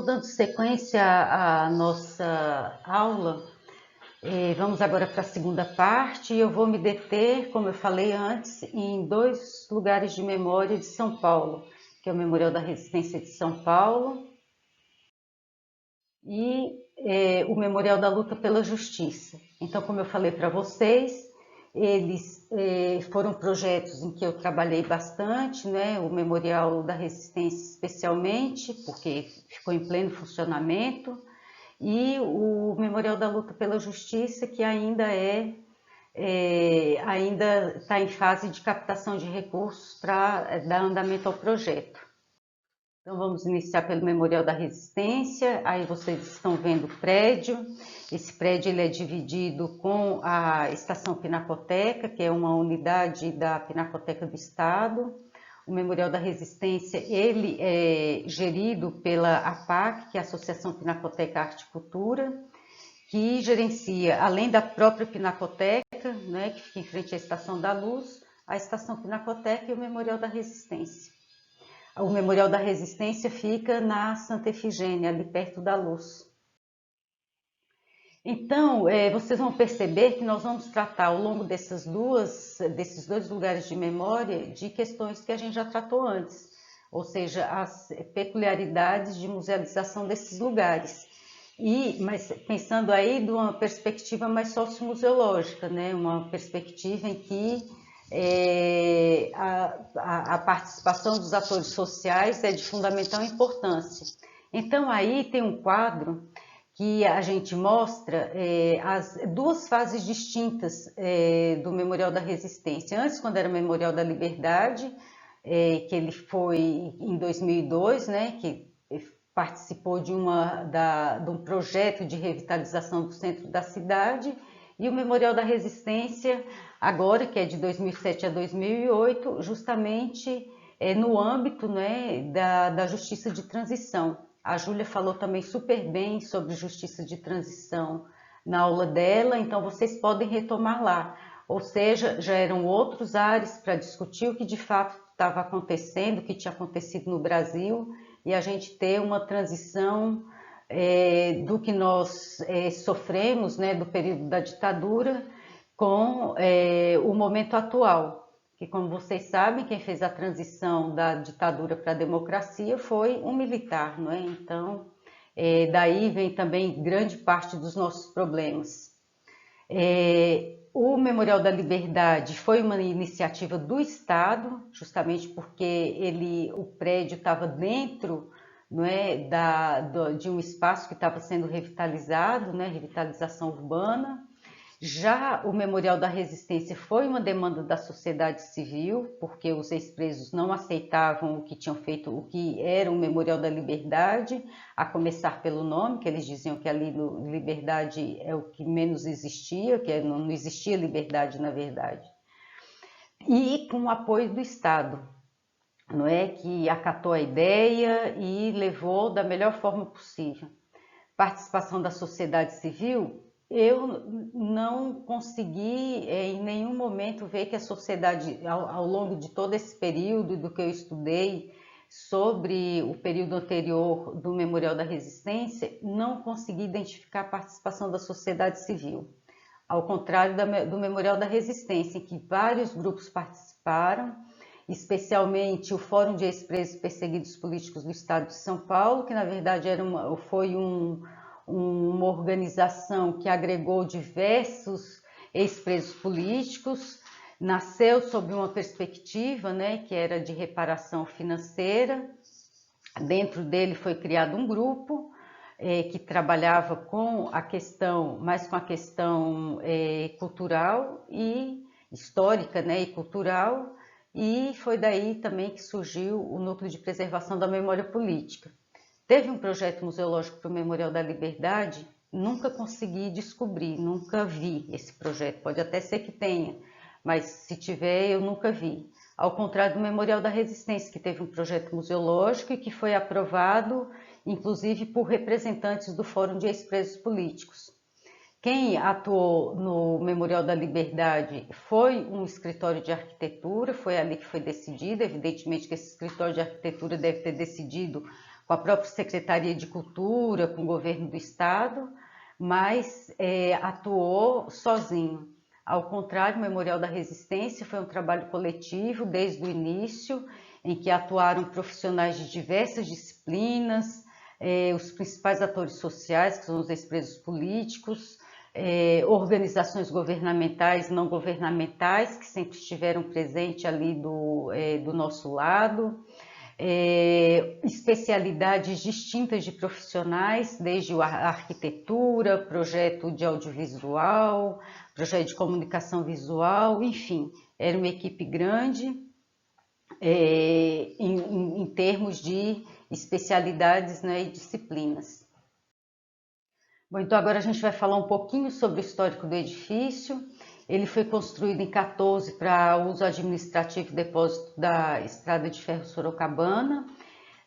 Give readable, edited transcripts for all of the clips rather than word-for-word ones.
Então, dando sequência à nossa aula, vamos agora para a segunda parte. Eu vou me deter, como eu falei antes, em dois lugares de memória de São Paulo, que é o Memorial da Resistência de São Paulo e o Memorial da Luta pela Justiça. Então, como eu falei para vocês, eles foram projetos em que eu trabalhei bastante, né? O Memorial da Resistência especialmente, porque ficou em pleno funcionamento, e o Memorial da Luta pela Justiça, que ainda está em fase de captação de recursos para dar andamento ao projeto. Então vamos iniciar pelo Memorial da Resistência. Aí vocês estão vendo o prédio. Esse prédio ele é dividido com a Estação Pinacoteca, que é uma unidade da Pinacoteca do Estado. O Memorial da Resistência ele é gerido pela APAC, que é a Associação Pinacoteca Arte e Cultura, que gerencia, além da própria Pinacoteca, né, que fica em frente à Estação da Luz, a Estação Pinacoteca e o Memorial da Resistência. O Memorial da Resistência fica na Santa Efigênia, ali perto da Luz. Então, vocês vão perceber que nós vamos tratar ao longo desses dois lugares de memória de questões que a gente já tratou antes, ou seja, as peculiaridades de musealização desses lugares. Mas pensando aí de uma perspectiva mais sociomuseológica, né? Uma perspectiva em que a participação dos atores sociais é de fundamental importância. Então aí tem um quadro que a gente mostra as duas fases distintas do Memorial da Resistência. Antes, quando era Memorial da Liberdade, que ele foi em 2002, né, que participou de um projeto de revitalização do centro da cidade, e o Memorial da Resistência, agora, que é de 2007 a 2008, justamente no âmbito, né, da justiça de transição. A Júlia falou também super bem sobre justiça de transição na aula dela, então vocês podem retomar lá. Ou seja, já eram outros ares para discutir o que de fato estava acontecendo, o que tinha acontecido no Brasil, e a gente ter uma transição do que nós sofremos, né, do período da ditadura, com o momento atual. Que, como vocês sabem, quem fez a transição da ditadura para a democracia foi um militar, não é? Então, daí vem também grande parte dos nossos problemas. O Memorial da Liberdade foi uma iniciativa do Estado, justamente porque o prédio estava dentro, não é, de um espaço que estava sendo revitalizado, né, revitalização urbana. Já o Memorial da Resistência foi uma demanda da sociedade civil, porque os ex-presos não aceitavam o que tinham feito, o que era o Memorial da Liberdade, a começar pelo nome, que eles diziam que ali no Liberdade é o que menos existia, que não existia liberdade na verdade. E com o apoio do Estado, não é, que acatou a ideia e levou da melhor forma possível. Participação da sociedade civil, eu não consegui em nenhum momento ver que a sociedade, ao longo de todo esse período do que eu estudei sobre o período anterior do Memorial da Resistência, não consegui identificar a participação da sociedade civil. Ao contrário do Memorial da Resistência, em que vários grupos participaram, especialmente o Fórum de Ex-Presos Perseguidos Políticos do Estado de São Paulo, que na verdade foi uma organização que agregou diversos ex-presos políticos, nasceu sob uma perspectiva, né, que era de reparação financeira. Dentro dele foi criado um grupo que trabalhava com a questão, mais com a questão cultural e histórica, né, e cultural, e foi daí também que surgiu o Núcleo de Preservação da Memória Política. Teve um projeto museológico para o Memorial da Liberdade, nunca consegui descobrir, nunca vi esse projeto, pode até ser que tenha, mas se tiver eu nunca vi. Ao contrário do Memorial da Resistência, que teve um projeto museológico e que foi aprovado, inclusive por representantes do Fórum de Ex-Presos Políticos. Quem atuou no Memorial da Liberdade foi um escritório de arquitetura, foi ali que foi decidido, evidentemente que esse escritório de arquitetura deve ter decidido com a própria Secretaria de Cultura, com o governo do estado, mas atuou sozinho. Ao contrário, o Memorial da Resistência foi um trabalho coletivo desde o início, em que atuaram profissionais de diversas disciplinas, os principais atores sociais, que são os ex-presos políticos, organizações governamentais e não governamentais, que sempre estiveram presentes ali do nosso lado, especialidades distintas de profissionais, desde a arquitetura, projeto de audiovisual, projeto de comunicação visual, enfim, era uma equipe grande em termos de especialidades, né, e disciplinas. Bom, então agora a gente vai falar um pouquinho sobre o histórico do edifício. Ele foi construído em 14 para uso administrativo e depósito da Estrada de Ferro Sorocabana.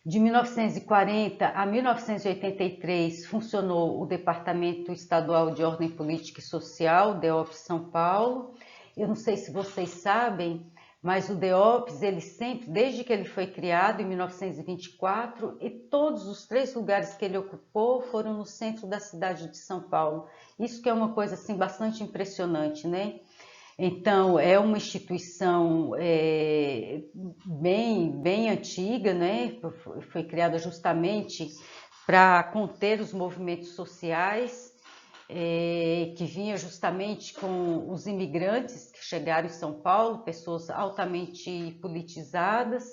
De 1940 a 1983 funcionou o Departamento Estadual de Ordem Política e Social, DEOP São Paulo. Eu não sei se vocês sabem, mas o DEOPS, ele sempre, desde que ele foi criado em 1924, e todos os 3 lugares que ele ocupou foram no centro da cidade de São Paulo. Isso que é uma coisa assim bastante impressionante, né? Então, é uma instituição bem antiga, né? Foi criada justamente para conter os movimentos sociais, que vinha justamente com os imigrantes que chegaram em São Paulo, pessoas altamente politizadas.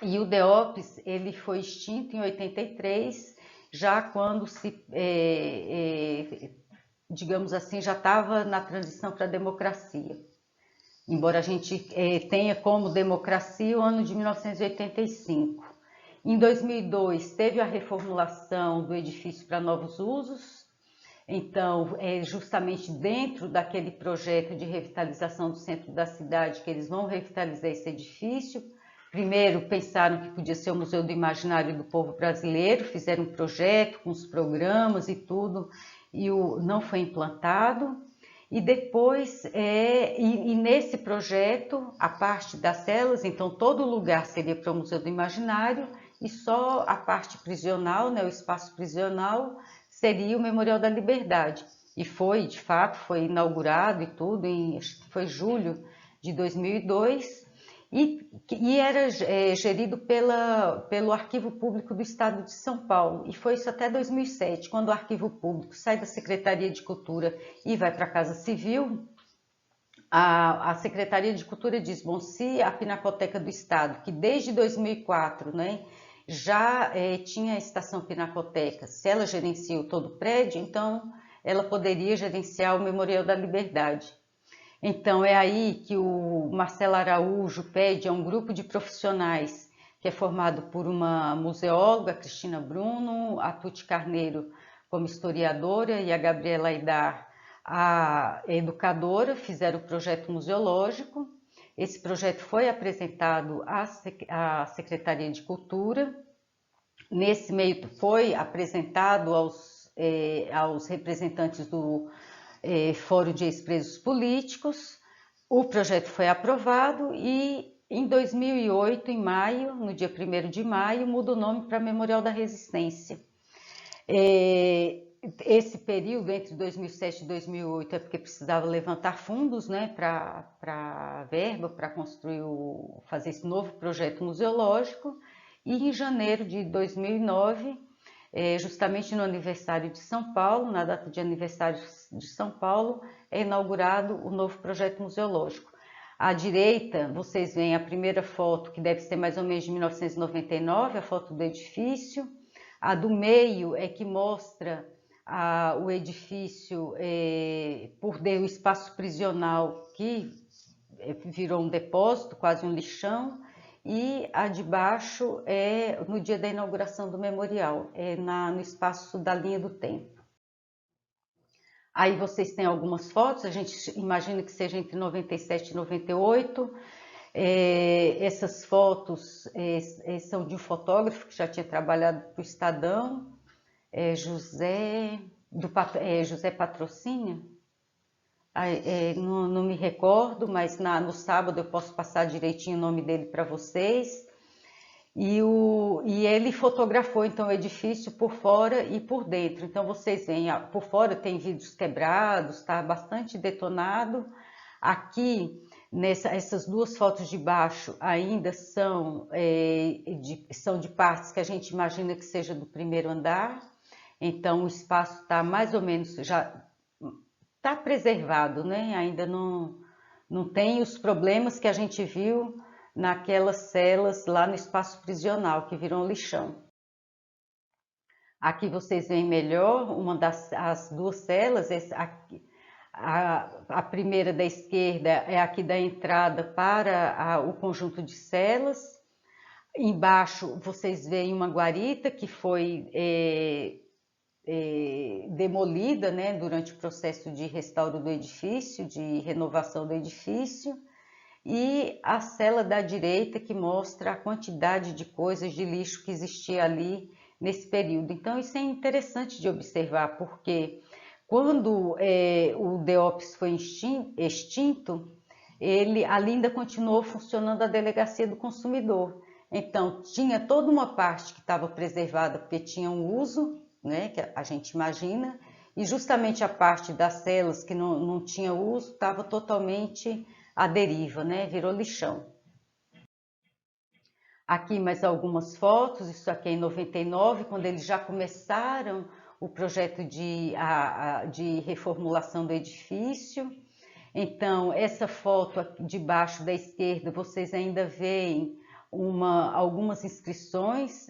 E o DEOPS, ele foi extinto em 83, já quando digamos assim, já estava na transição para a democracia. Embora a gente tenha como democracia o ano de 1985. Em 2002, teve a reformulação do edifício para novos usos. Então, é justamente dentro daquele projeto de revitalização do centro da cidade que eles vão revitalizar esse edifício. Primeiro, pensaram que podia ser o Museu do Imaginário do Povo Brasileiro, fizeram um projeto com os programas e tudo, e não foi implantado. E depois, nesse projeto, a parte das celas, então todo lugar seria para o Museu do Imaginário, e só a parte prisional, né, o espaço prisional, seria o Memorial da Liberdade. E foi, de fato, foi inaugurado e tudo, foi julho de 2002, e era gerido pelo Arquivo Público do Estado de São Paulo. E foi isso até 2007, quando o Arquivo Público sai da Secretaria de Cultura e vai para a Casa Civil. A Secretaria de Cultura diz, bom, se a Pinacoteca do Estado, que desde 2004, né, já tinha a Estação Pinacoteca, se ela gerencia todo o prédio, então ela poderia gerenciar o Memorial da Liberdade. Então, é aí que o Marcelo Araújo pede a um grupo de profissionais, que é formado por uma museóloga, Cristina Bruno, a Tuti Carneiro como historiadora e a Gabriela Aidar, a educadora, fizeram o projeto museológico. Esse projeto foi apresentado à Secretaria de Cultura. Nesse meio foi apresentado aos representantes do Fórum de Ex-Presos Políticos. O projeto foi aprovado e em 2008, em maio, no dia 1º de maio, muda o nome para Memorial da Resistência. Esse período entre 2007 e 2008 é porque precisava levantar fundos, né, para verba, para construir, fazer esse novo projeto museológico. E em janeiro de 2009, justamente no aniversário de São Paulo, na data de aniversário de São Paulo, é inaugurado o novo projeto museológico. À direita, vocês veem a primeira foto, que deve ser mais ou menos de 1999, a foto do edifício. A do meio é que mostra o edifício o espaço prisional, que virou um depósito, quase um lixão. E a de baixo é no dia da inauguração do memorial, no espaço da linha do tempo. Aí vocês têm algumas fotos, a gente imagina que seja entre 97 e 98. Essas fotos são de um fotógrafo que já tinha trabalhado para o Estadão, José Patrocínio. Não me recordo, mas no sábado eu posso passar direitinho o nome dele para vocês. e ele fotografou então o edifício por fora e por dentro. Então vocês veem, por fora tem vidros quebrados, está bastante detonado. Aqui, essas duas fotos de baixo ainda são de partes que a gente imagina que seja do primeiro andar. Então o espaço está mais ou menos, já está preservado, né? Ainda não tem os problemas que a gente viu naquelas celas lá no espaço prisional, que viram lixão. Aqui vocês veem melhor as duas celas. A primeira da esquerda é aqui da entrada para o conjunto de celas. Embaixo vocês veem uma guarita que foi demolida, né, durante o processo de restauro do edifício, de renovação do edifício. E a cela da direita que mostra a quantidade de coisas de lixo que existia ali nesse período. Então isso é interessante de observar, porque quando o DEOPS foi extinto, ali ainda continuou funcionando a Delegacia do Consumidor. Então tinha toda uma parte que estava preservada porque tinha um uso, né, que a gente imagina, e justamente a parte das celas que não tinha uso estava totalmente à deriva, né? Virou lixão. Aqui mais algumas fotos, isso aqui é em 99, quando eles já começaram o projeto de reformulação do edifício. Então, essa foto de baixo da esquerda, vocês ainda veem algumas inscrições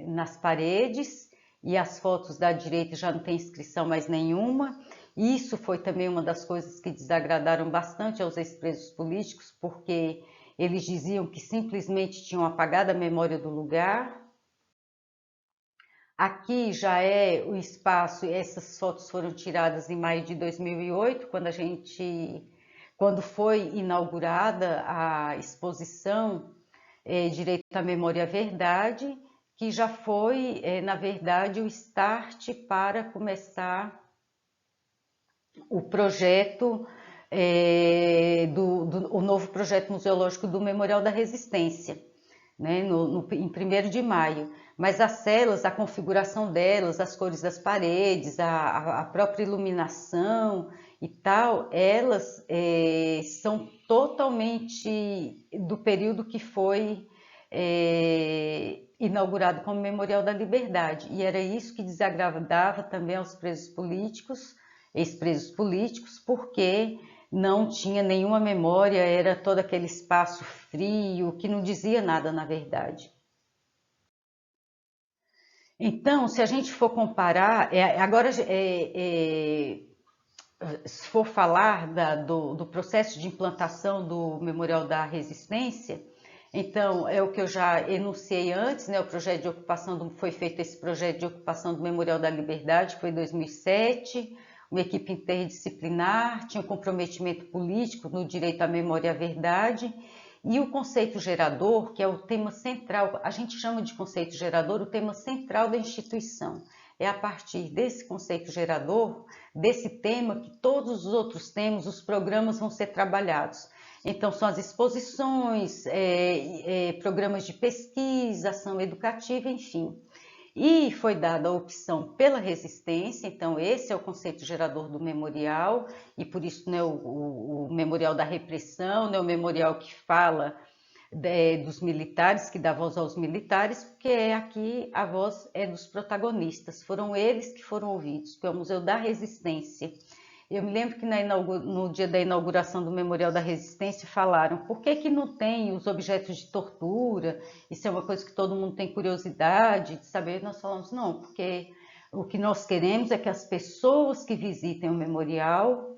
nas paredes, e as fotos da direita já não tem inscrição mais nenhuma. Isso foi também uma das coisas que desagradaram bastante aos ex-presos políticos, porque eles diziam que simplesmente tinham apagado a memória do lugar. Aqui já é o espaço, essas fotos foram tiradas em maio de 2008, quando foi inaugurada a exposição Direito à Memória e à Verdade, que já foi, na verdade, o start para começar o projeto, o novo projeto museológico do Memorial da Resistência, né, em 1º de maio. Mas as celas, a configuração delas, as cores das paredes, a própria iluminação e tal, elas são totalmente do período que foi inaugurado como Memorial da Liberdade. E era isso que desagradava também aos presos políticos, ex-presos políticos, porque não tinha nenhuma memória, era todo aquele espaço frio, que não dizia nada na verdade. Então, se a gente for comparar, agora, se for falar do processo de implantação do Memorial da Resistência, então é o que eu já enunciei antes, né? O projeto de ocupação foi feito esse projeto de ocupação do Memorial da Liberdade, foi em 2007, uma equipe interdisciplinar, tinha um comprometimento político no direito à memória e à verdade, e o conceito gerador, que é o tema central, a gente chama de conceito gerador o tema central da instituição. É a partir desse conceito gerador, desse tema, que todos os outros temas, os programas vão ser trabalhados. Então, são as exposições, programas de pesquisa, ação educativa, enfim. E foi dada a opção pela resistência, então esse é o conceito gerador do memorial, e por isso, né, o memorial da repressão, né, o memorial que fala dos militares, que dá voz aos militares, porque aqui a voz é dos protagonistas, foram eles que foram ouvidos, que é o Museu da Resistência. Eu me lembro que no dia da inauguração do Memorial da Resistência falaram: por que não tem os objetos de tortura? Isso é uma coisa que todo mundo tem curiosidade de saber. Nós falamos: não, porque o que nós queremos é que as pessoas que visitem o memorial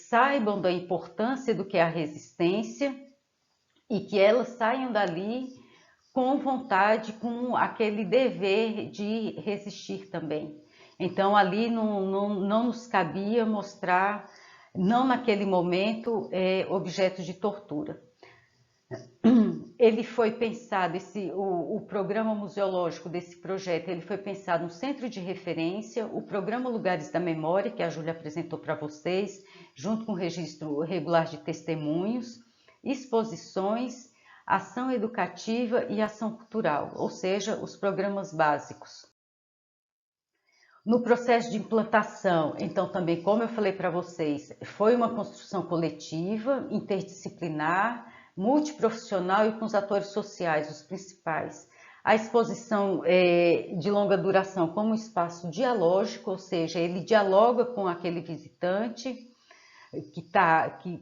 saibam da importância do que é a resistência e que elas saiam dali com vontade, com aquele dever de resistir também. Então, ali não nos cabia mostrar, não naquele momento, objetos de tortura. Ele foi pensado, o programa museológico desse projeto, ele foi pensado no centro de referência, o programa Lugares da Memória, que a Júlia apresentou para vocês, junto com o registro regular de testemunhos, exposições, ação educativa e ação cultural, ou seja, os programas básicos. No processo de implantação, então também, como eu falei para vocês, foi uma construção coletiva, interdisciplinar, multiprofissional e com os atores sociais, os principais. A exposição de longa duração como um espaço dialógico, ou seja, ele dialoga com aquele visitante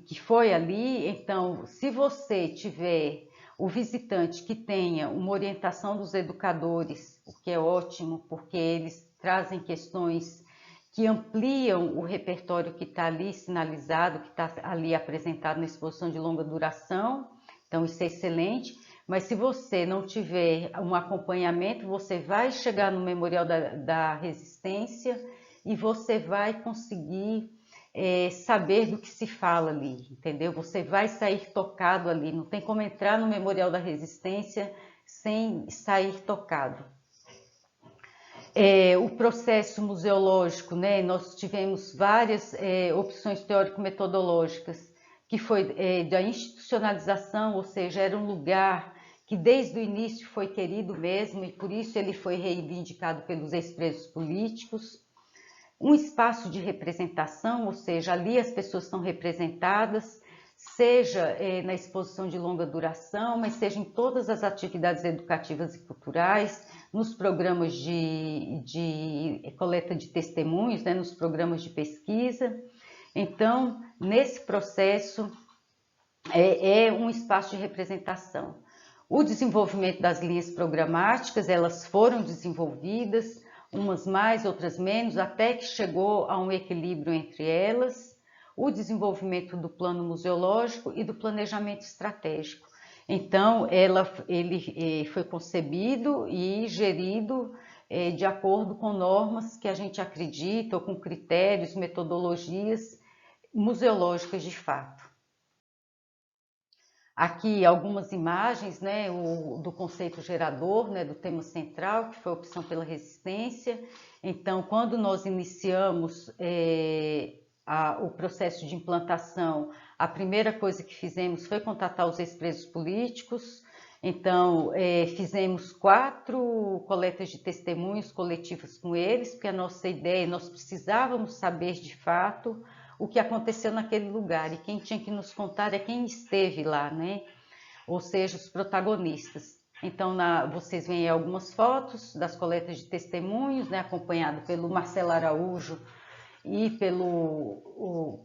que foi ali. Então, se você tiver o visitante que tenha uma orientação dos educadores, o que é ótimo, porque eles trazem questões que ampliam o repertório que está ali sinalizado, que está ali apresentado na exposição de longa duração, então isso é excelente. Mas se você não tiver um acompanhamento, você vai chegar no Memorial da Resistência e você vai conseguir saber do que se fala ali, entendeu? Você vai sair tocado ali, não tem como entrar no Memorial da Resistência sem sair tocado. O processo museológico, né? Nós tivemos várias opções teórico-metodológicas, que foi da institucionalização, ou seja, era um lugar que desde o início foi querido mesmo, e por isso ele foi reivindicado pelos ex-presos políticos. Um espaço de representação, ou seja, ali as pessoas são representadas, seja na exposição de longa duração, mas seja em todas as atividades educativas e culturais, nos programas de coleta de testemunhos, né, nos programas de pesquisa. Então, nesse processo, é um espaço de representação. O desenvolvimento das linhas programáticas, elas foram desenvolvidas, umas mais, outras menos, até que chegou a um equilíbrio entre elas. O desenvolvimento do plano museológico e do planejamento estratégico. Então, ele foi concebido e gerido de acordo com normas que a gente acredita, ou com critérios, metodologias museológicas de fato. Aqui algumas imagens, né, do conceito gerador, né, do tema central, que foi a opção pela resistência. Então, quando nós iniciamos o processo de implantação, a primeira coisa que fizemos foi contatar os ex-presos políticos. Então, fizemos 4 coletas de testemunhos coletivas com eles, porque a nossa ideia, nós precisávamos saber de fato o que aconteceu naquele lugar, e quem tinha que nos contar é quem esteve lá, né? Ou seja, os protagonistas. Então, vocês veem algumas fotos das coletas de testemunhos, né, acompanhado pelo Marcelo Araújo e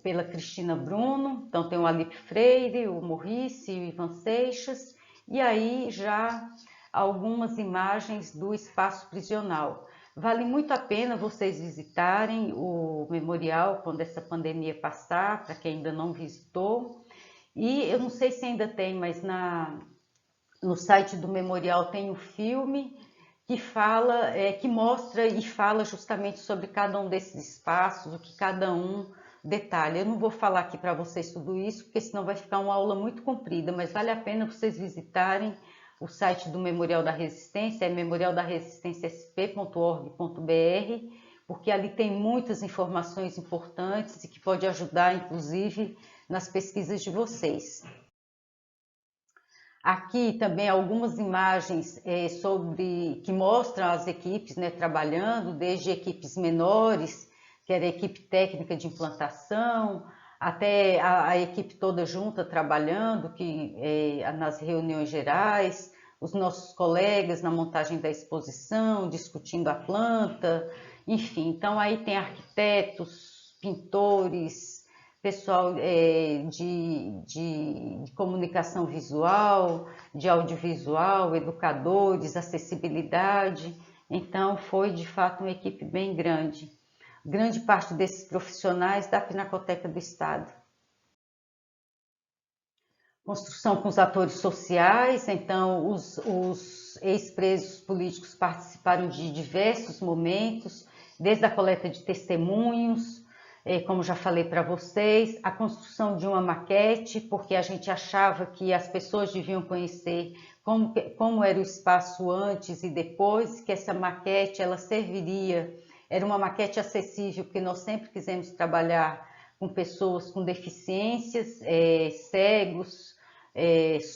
pela Cristina Bruno. Então, tem o Alipe Freire, o Morrice e o Ivan Seixas, e aí já algumas imagens do espaço prisional. Vale muito a pena vocês visitarem o memorial quando essa pandemia passar, para quem ainda não visitou. E eu não sei se ainda tem, mas no site do memorial tem um filme que fala, que mostra e fala justamente sobre cada um desses espaços, o que cada um detalha. Eu não vou falar aqui para vocês tudo isso, porque senão vai ficar uma aula muito comprida, mas vale a pena vocês visitarem o site do Memorial da Resistência, é memorialdaresistenciasp.org.br, porque ali tem muitas informações importantes e que pode ajudar, inclusive, nas pesquisas de vocês. Aqui também algumas imagens que mostram as equipes, né, trabalhando, desde equipes menores, que era a equipe técnica de implantação, até a equipe toda junta trabalhando, nas reuniões gerais, os nossos colegas na montagem da exposição, discutindo a planta, enfim. Então aí tem arquitetos, pintores, pessoal de comunicação visual, de audiovisual, educadores, acessibilidade. Então foi de fato uma equipe bem grande. Grande parte desses profissionais da Pinacoteca do Estado. Construção com os atores sociais, então os ex-presos políticos participaram de diversos momentos, desde a coleta de testemunhos, como já falei para vocês, a construção de uma maquete, porque a gente achava que as pessoas deviam conhecer como era o espaço antes e depois, que essa maquete ela serviria. Era uma maquete acessível, porque nós sempre quisemos trabalhar com pessoas com deficiências, cegos,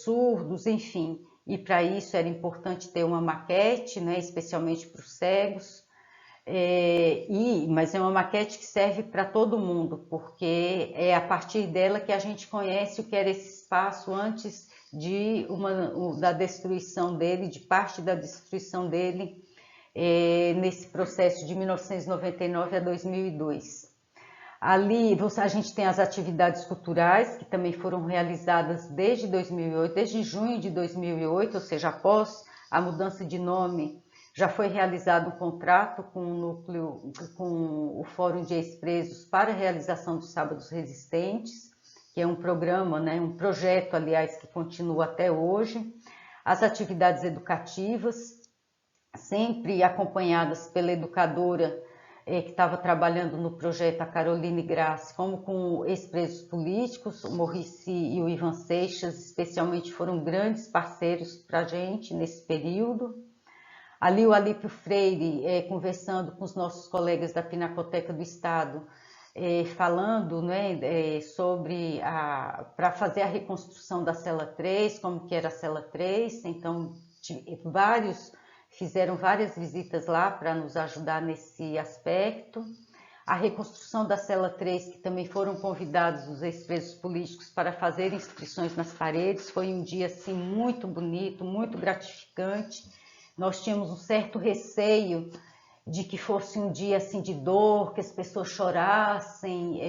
surdos, enfim. E para isso era importante ter uma maquete, né, especialmente para os cegos. Mas é uma maquete que serve para todo mundo, porque é a partir dela que a gente conhece o que era esse espaço antes da destruição dele, de parte da destruição dele, nesse processo de 1999 a 2002. Ali a gente tem as atividades culturais, que também foram realizadas desde 2008, desde junho de 2008, ou seja, após a mudança de nome, já foi realizado um contrato com o núcleo, com o Fórum de Ex-Presos para a realização dos Sábados Resistentes, que é um programa, né, um projeto, aliás, que continua até hoje. As atividades educativas, sempre acompanhadas pela educadora que estava trabalhando no projeto, a Caroline Grassi, como com ex-presos políticos, o Morrici e o Ivan Seixas, especialmente, foram grandes parceiros para a gente nesse período. Ali o Alípio Freire, conversando com os nossos colegas da Pinacoteca do Estado, falando, né, sobre para fazer a reconstrução da cela 3, como que era a cela 3, então vários fizeram várias visitas lá para nos ajudar nesse aspecto. A reconstrução da cela 3, que também foram convidados os ex-presos políticos para fazer inscrições nas paredes, foi um dia assim muito bonito, muito gratificante. Nós tínhamos um certo receio de que fosse um dia assim de dor, que as pessoas chorassem,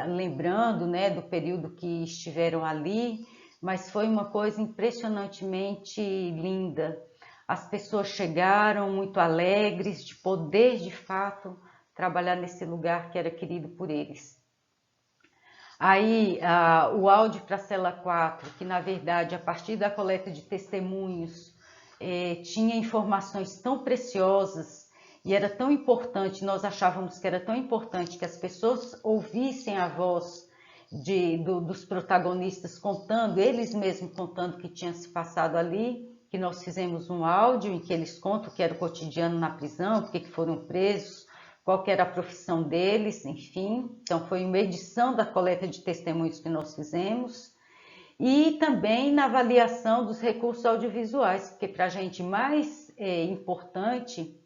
lembrando, né, do período que estiveram ali, mas foi uma coisa impressionantemente linda. As pessoas chegaram muito alegres de poder, de fato, trabalhar nesse lugar que era querido por eles. Aí, o áudio para a cela 4, que na verdade, a partir da coleta de testemunhos, tinha informações tão preciosas e era tão importante, nós achávamos que era tão importante que as pessoas ouvissem a voz dos protagonistas contando, eles mesmos contando o que tinha se passado ali, que nós fizemos um áudio em que eles contam o que era o cotidiano na prisão, por que foram presos, qual que era a profissão deles, enfim. Então foi uma edição da coleta de testemunhos que nós fizemos. E também na avaliação dos recursos audiovisuais, porque para a gente mais importante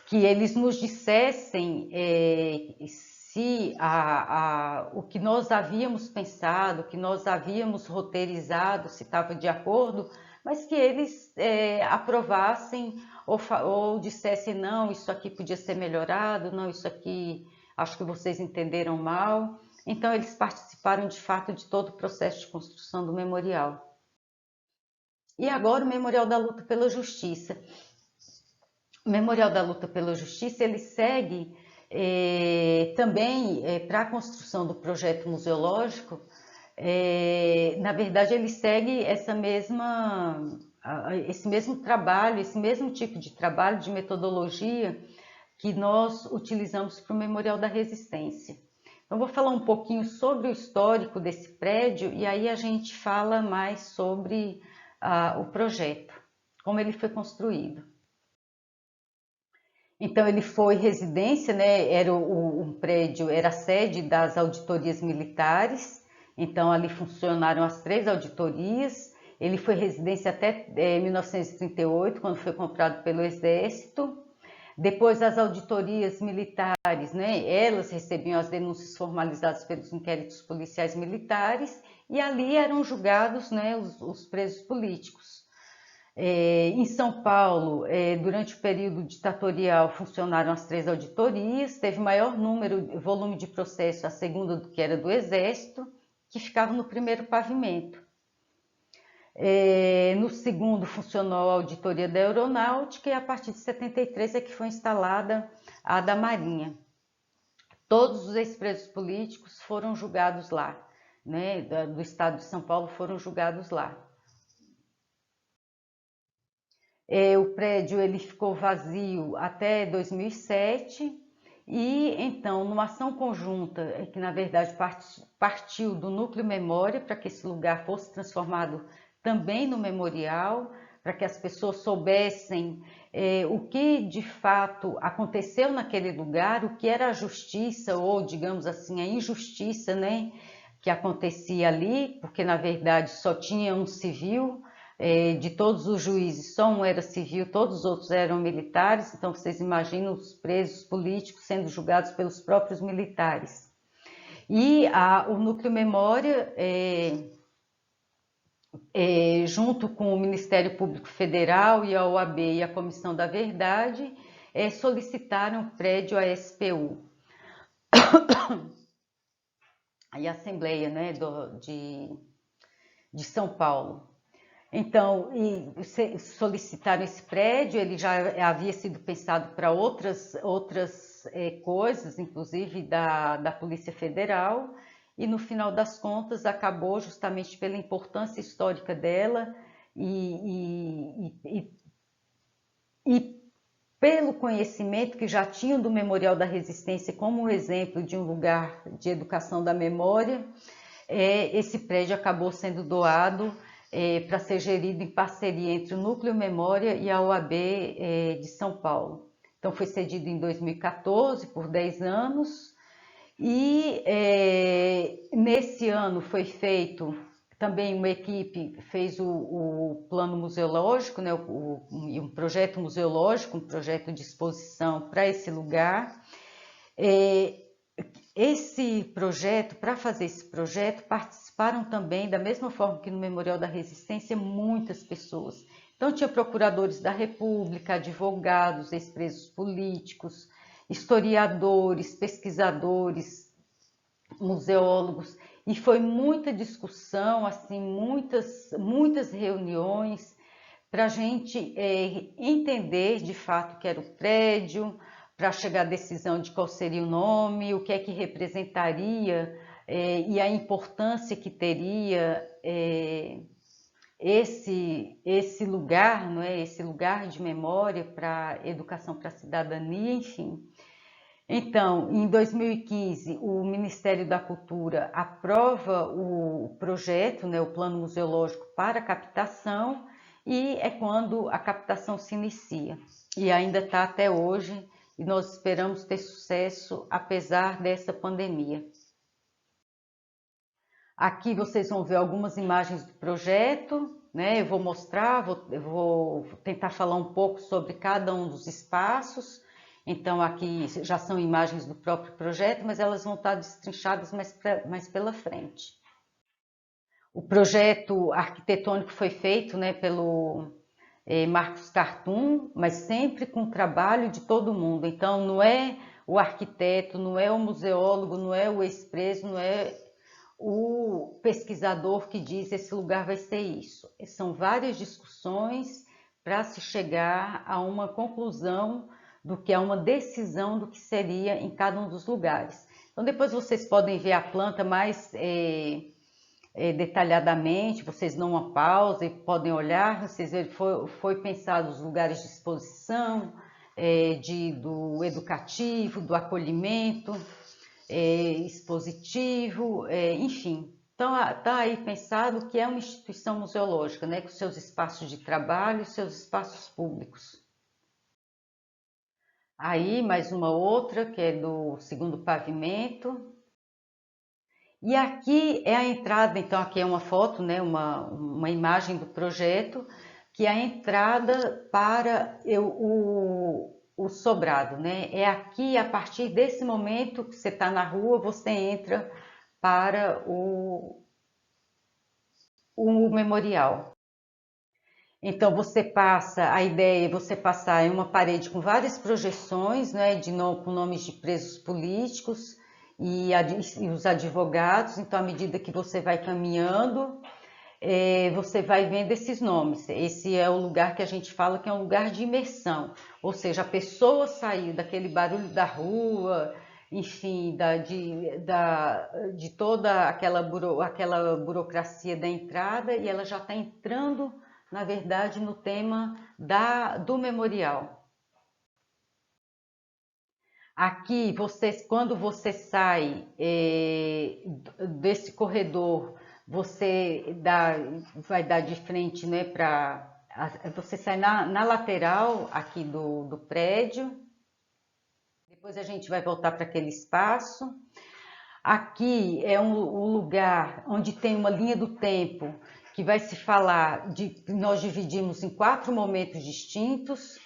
que eles nos dissessem se o que nós havíamos pensado, o que nós havíamos roteirizado, se estava de acordo, mas que eles aprovassem ou dissessem, não, isso aqui podia ser melhorado, não, isso aqui acho que vocês entenderam mal. Então, eles participaram de fato de todo o processo de construção do memorial. E agora o Memorial da Luta pela Justiça. O Memorial da Luta pela Justiça, ele segue também para a construção do projeto museológico, na verdade ele segue esse mesmo trabalho, esse mesmo tipo de trabalho, de metodologia que nós utilizamos para o Memorial da Resistência. Então vou falar um pouquinho sobre o histórico desse prédio e aí a gente fala mais sobre o projeto, como ele foi construído. Então ele foi residência, né? Era um prédio, era a sede das auditorias militares. Então ali funcionaram as 3 auditorias. Ele foi residência até 1938, quando foi comprado pelo Exército. Depois as auditorias militares, né? Elas recebiam as denúncias formalizadas pelos inquéritos policiais militares e ali eram julgados, né, os presos políticos. Em São Paulo, durante o período ditatorial, funcionaram as 3 auditorias, teve maior volume de processo, a segunda que era do Exército, que ficava no primeiro pavimento. No segundo funcionou a auditoria da Aeronáutica e a partir de 73 é que foi instalada a da Marinha. Todos os ex-presos políticos foram julgados lá, né, do estado de São Paulo foram julgados lá. O prédio ele ficou vazio até 2007 e então numa ação conjunta que na verdade partiu do Núcleo Memória para que esse lugar fosse transformado também no memorial, para que as pessoas soubessem o que de fato aconteceu naquele lugar, o que era a justiça ou digamos assim a injustiça, né, que acontecia ali, porque na verdade só tinha um civil, de todos os juízes, só um era civil, todos os outros eram militares, então vocês imaginam os presos políticos sendo julgados pelos próprios militares. E o Núcleo Memória, junto com o Ministério Público Federal e a OAB e a Comissão da Verdade, solicitaram o prédio à SPU. E a Assembleia, né, de São Paulo. Então, solicitaram esse prédio, ele já havia sido pensado para outras coisas, inclusive da Polícia Federal, e no final das contas acabou justamente pela importância histórica dela e pelo conhecimento que já tinham do Memorial da Resistência como um exemplo de um lugar de educação da memória, esse prédio acabou sendo doado para ser gerido em parceria entre o Núcleo Memória e a OAB de São Paulo. Então foi cedido em 2014 por 10 anos e nesse ano foi feito também uma equipe, fez o plano museológico, né, um projeto museológico, um projeto de exposição para esse lugar. Esse projeto, para fazer esse projeto, participaram também, da mesma forma que no Memorial da Resistência, muitas pessoas. Então tinha procuradores da República, advogados, ex-presos políticos, historiadores, pesquisadores, museólogos, e foi muita discussão, assim, muitas reuniões para a gente entender de fato o que era o prédio, para chegar à decisão de qual seria o nome, o que é que representaria e a importância que teria esse lugar, não é? Esse lugar de memória para educação para a cidadania, enfim. Então, em 2015, o Ministério da Cultura aprova o projeto, né, o plano museológico para captação, e é quando a captação se inicia. E ainda está até hoje, e nós esperamos ter sucesso apesar dessa pandemia. Aqui vocês vão ver algumas imagens do projeto, né? Eu vou mostrar, eu vou tentar falar um pouco sobre cada um dos espaços. Então aqui já são imagens do próprio projeto, mas elas vão estar destrinchadas mais pela frente. O projeto arquitetônico foi feito, né, pelo Marcos Cartum, mas sempre com o trabalho de todo mundo. Então não é o arquiteto, não é o museólogo, não é o ex-preso, não é o pesquisador que diz esse lugar vai ser isso. São várias discussões para se chegar a uma conclusão do que é uma decisão do que seria em cada um dos lugares. Então depois vocês podem ver a planta mais detalhadamente, vocês dão uma pausa e podem olhar, vocês verem, foi pensado os lugares de exposição, do educativo, do acolhimento, expositivo, enfim. Então está aí pensado que é uma instituição museológica, né, com seus espaços de trabalho, seus espaços públicos. Aí mais uma outra que é do segundo pavimento. E aqui é a entrada, então aqui é uma foto, né, uma imagem do projeto, que é a entrada para o sobrado, né? É aqui, a partir desse momento que você está na rua, você entra para o memorial. Então você passa, a ideia é você passar em uma parede com várias projeções, né, com nomes de presos políticos e os advogados. Então, à medida que você vai caminhando, você vai vendo esses nomes. Esse é o lugar que a gente fala que é um lugar de imersão, ou seja, a pessoa saiu daquele barulho da rua, enfim, de toda aquela burocracia da entrada, e ela já está entrando, na verdade, no tema do memorial. Aqui, quando você sai desse corredor, vai dar de frente, né, você sai na lateral aqui do prédio. Depois a gente vai voltar para aquele espaço. Aqui é um lugar onde tem uma linha do tempo que vai se falar de, nós dividimos em 4 momentos distintos.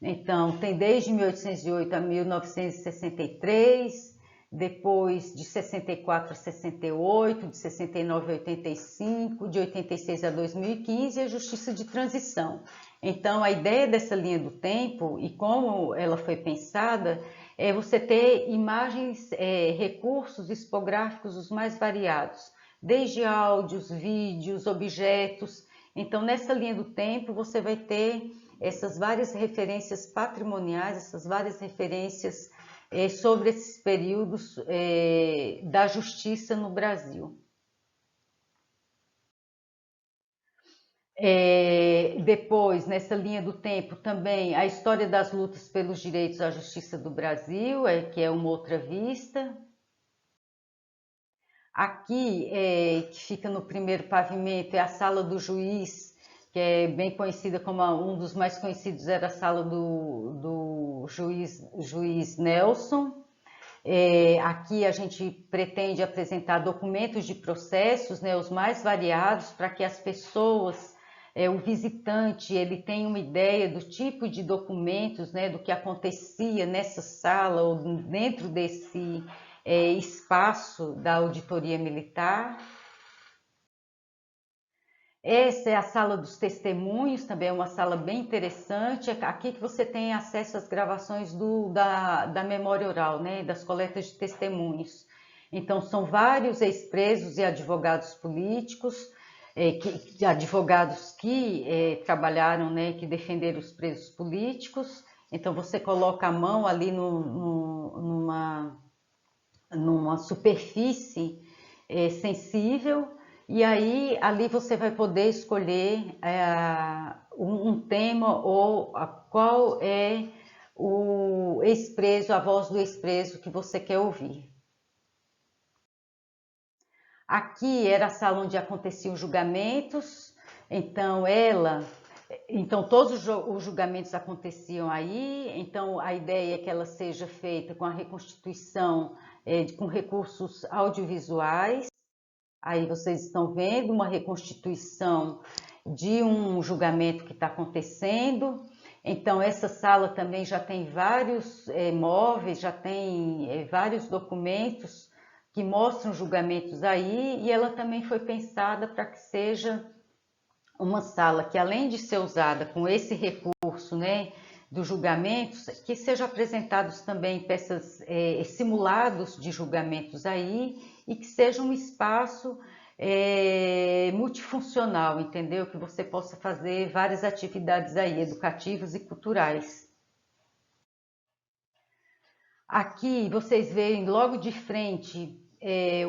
Então, tem desde 1808 a 1963, depois de 64 a 68, de 69 a 85, de 86 a 2015 e a Justiça de Transição. Então, a ideia dessa linha do tempo e como ela foi pensada é você ter imagens, recursos expográficos os mais variados, desde áudios, vídeos, objetos. Então, nessa linha do tempo, você vai ter essas várias referências patrimoniais, essas várias referências sobre esses períodos da justiça no Brasil. Depois, nessa linha do tempo, também a história das lutas pelos direitos à justiça do Brasil, que é uma outra vista. Aqui, que fica no primeiro pavimento, é a sala do juiz, que é bem conhecida como um dos mais conhecidos era a sala do juiz Nelson. Aqui a gente pretende apresentar documentos de processos, né, os mais variados, para que as pessoas, o visitante, ele tenha uma ideia do tipo de documentos, né, do que acontecia nessa sala ou dentro desse espaço da auditoria militar. Essa é a sala dos testemunhos, também é uma sala bem interessante. É aqui que você tem acesso às gravações da memória oral, né, das coletas de testemunhos. Então, são vários ex-presos e advogados políticos, advogados que trabalharam, né, que defenderam os presos políticos. Então, você coloca a mão ali numa superfície sensível, e aí ali você vai poder escolher um tema ou qual é o ex-preso, a voz do ex-preso que você quer ouvir. Aqui era a sala onde aconteciam os julgamentos, então todos os julgamentos aconteciam aí, então a ideia é que ela seja feita com a reconstituição com recursos audiovisuais. Aí vocês estão vendo uma reconstituição de um julgamento que está acontecendo. Então, essa sala também já tem vários móveis, já tem vários documentos que mostram julgamentos aí, e ela também foi pensada para que seja uma sala que, além de ser usada com esse recurso, né, dos julgamentos, que sejam apresentados também peças, simulados de julgamentos aí, e que seja um espaço multifuncional, entendeu? Que você possa fazer várias atividades aí, educativas e culturais. Aqui vocês veem logo de frente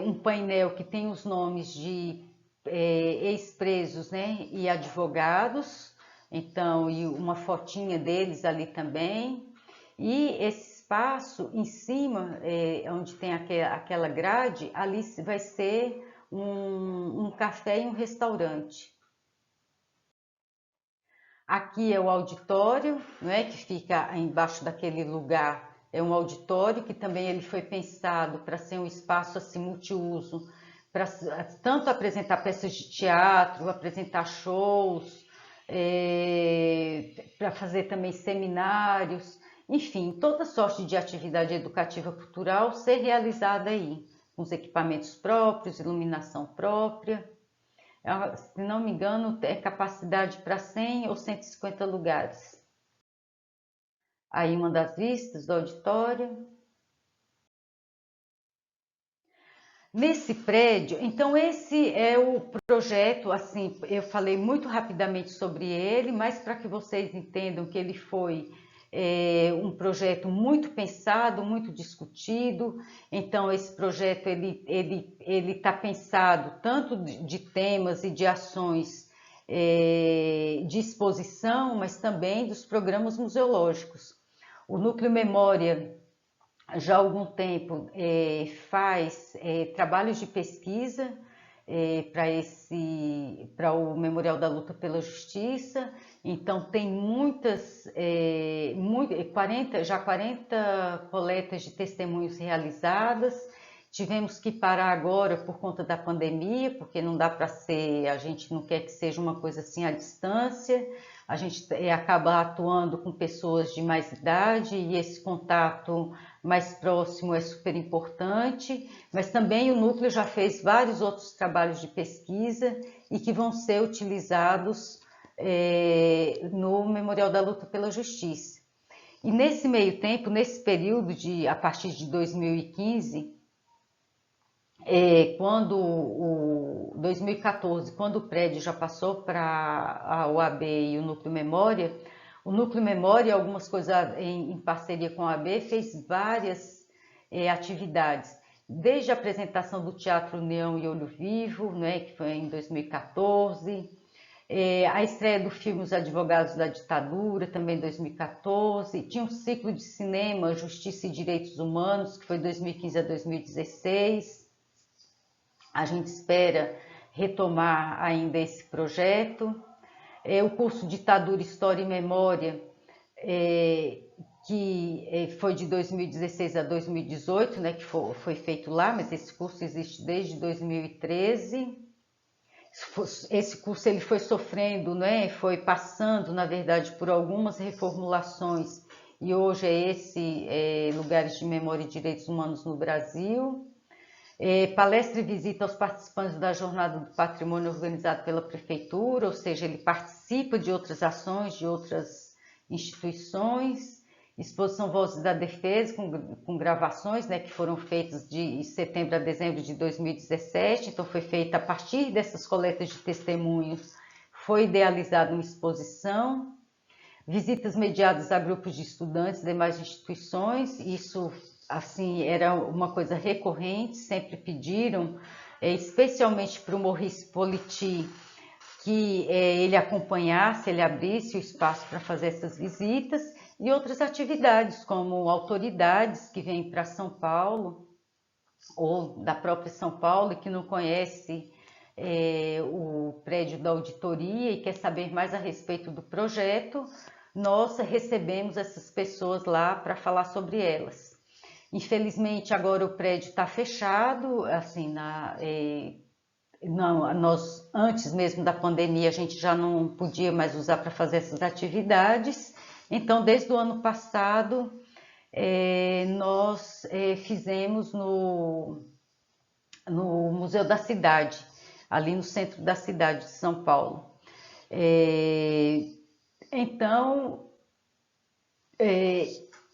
um painel que tem os nomes de ex-presos, né, e advogados, então, e uma fotinha deles ali também. E esse espaço em cima, onde tem aquela grade, ali vai ser um café e um restaurante. Aqui é o auditório, não é, que fica embaixo daquele lugar. É um auditório que também ele foi pensado para ser um espaço assim multiuso, para tanto apresentar peças de teatro, apresentar shows, para fazer também seminários, enfim, toda sorte de atividade educativa cultural ser realizada aí, com os equipamentos próprios, iluminação própria. Se não me engano, é capacidade para 100 ou 150 lugares. Aí uma das vistas do auditório. Nesse prédio, então esse é o projeto, assim, eu falei muito rapidamente sobre ele, mas para que vocês entendam que ele foi um projeto muito pensado, muito discutido. Então esse projeto ele está pensado tanto de temas e de ações de exposição, mas também dos programas museológicos. O Núcleo Memória já há algum tempo faz trabalhos de pesquisa para o Memorial da Luta pela Justiça. Então tem muitas 40 coletas de testemunhos realizadas, Tivemos que parar agora por conta da pandemia, porque não dá para ser, a gente não quer que seja uma coisa assim à distância, a gente acaba atuando com pessoas de mais idade e esse contato mais próximo é super importante, mas também o núcleo já fez vários outros trabalhos de pesquisa e que vão ser utilizados no Memorial da Luta pela Justiça. E nesse meio tempo, nesse período a partir de 2015, quando 2014, quando o prédio já passou para a OAB e o Núcleo Memória, algumas coisas em parceria com a OAB, fez várias atividades, desde a apresentação do Teatro União e Olho Vivo, né, que foi em 2014, a estreia do filme Os Advogados da Ditadura, também em 2014, tinha um ciclo de cinema Justiça e Direitos Humanos, que foi 2015 a 2016, a gente espera retomar ainda esse projeto. O curso Ditadura, História e Memória, que foi de 2016 a 2018, né, que foi feito lá, mas esse curso existe desde 2013. Esse curso ele foi sofrendo, né, foi passando, na verdade, por algumas reformulações, e hoje é esse Lugares de Memória e Direitos Humanos no Brasil. Palestra e visita aos participantes da Jornada do Patrimônio organizado pela Prefeitura, ou seja, ele participa de outras ações, de outras instituições. Exposição Vozes da Defesa, com gravações, né, que foram feitas de setembro a dezembro de 2017, então foi feita a partir dessas coletas de testemunhos, foi idealizada uma exposição. Visitas mediadas a grupos de estudantes e demais instituições, isso assim era uma coisa recorrente, sempre pediram, especialmente para o Maurice Politi, que ele acompanhasse, ele abrisse o espaço para fazer essas visitas, e outras atividades, como autoridades que vêm para São Paulo, ou da própria São Paulo, e que não conhece o prédio da auditoria e quer saber mais a respeito do projeto, nós recebemos essas pessoas lá para falar sobre elas. Infelizmente, agora o prédio está fechado, assim, nós, antes mesmo da pandemia, a gente já não podia mais usar para fazer essas atividades. Então, desde o ano passado, nós fizemos no Museu da Cidade, ali no centro da cidade de São Paulo. Então,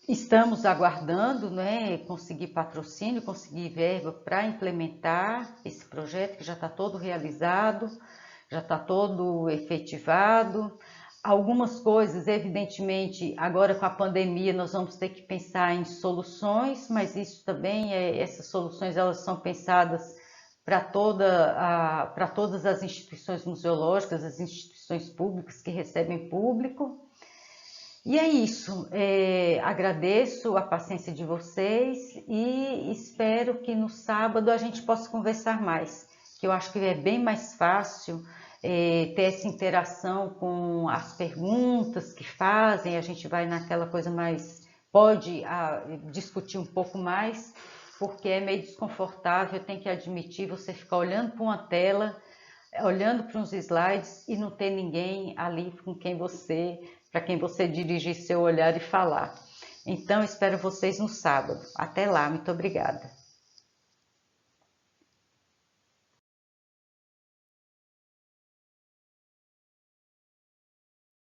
estamos aguardando, né, conseguir patrocínio, conseguir verba para implementar esse projeto que já está todo realizado, já está todo efetivado. Algumas coisas, evidentemente, agora com a pandemia nós vamos ter que pensar em soluções, mas isso também, essas soluções elas são pensadas para todas as instituições museológicas, as instituições públicas que recebem público. E é isso, agradeço a paciência de vocês e espero que no sábado a gente possa conversar mais, que eu acho que é bem mais fácil ter essa interação com as perguntas que fazem, a gente vai naquela coisa mais, pode discutir um pouco mais, porque é meio desconfortável, eu tenho que admitir, você ficar olhando para uma tela, olhando para uns slides e não ter ninguém ali para quem você dirigir seu olhar e falar. Então, espero vocês no sábado. Até lá, muito obrigada.